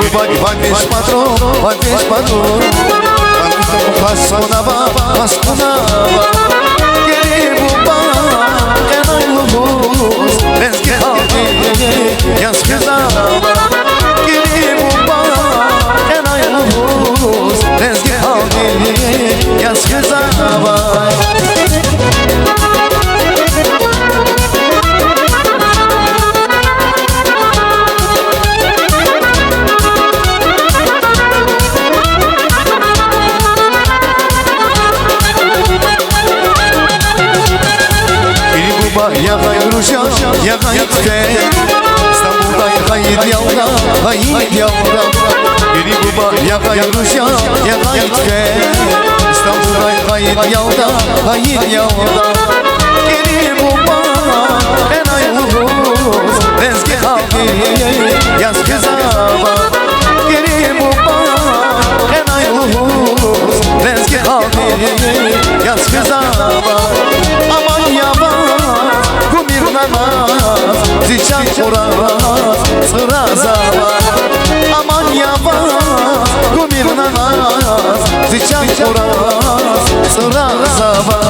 Vandești patron, vandești patron. Vandești pasconava, pasconava. Queribu ba, enai luvos, lenski halki, yas kızava. Queribu ba, enai luvos, lenski halki, yas kızava. Yakayı Rusya, yakayı tüke İstanbul'da yakayı yavra, yakayı yavra. Biri buba yakayı Rusya, yakayı tüke İstanbul'da yakayı yavra, yakayı yavra. Biri buba enay vuruz, lezgi halki, yaz kızava. Biri buba enay vuruz, lezgi halki, yaz kızava. Aman yaban Ziçan kuraz, sıra zava. Aman yavaz, kumir nanaz. Ziçan kuraz, sıra zava.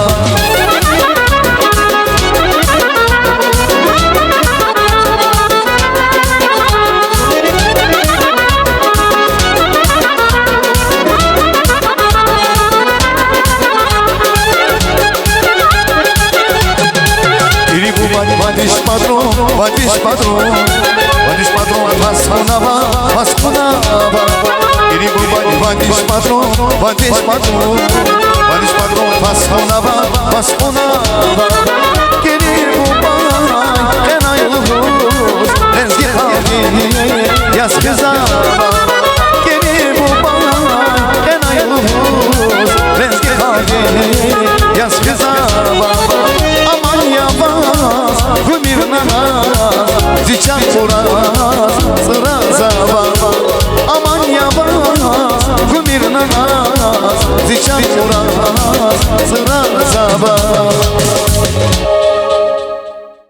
Vandești patron, vandești patron. Vandești patron, pasconava, pasconava. Iribu vandești patron, vandești patron. Vandești patron, pasconava, pasconava. Iribu enai luvos, lenski halki, yas kızava. Iribu enai luvos, lenski halki, yas kızava. Aman yavaz, kumir nanaz. Ziçan kuraz, sıra zava. Aman yavaz, kumir nanaz. Ziçan kuraz, sıra zava.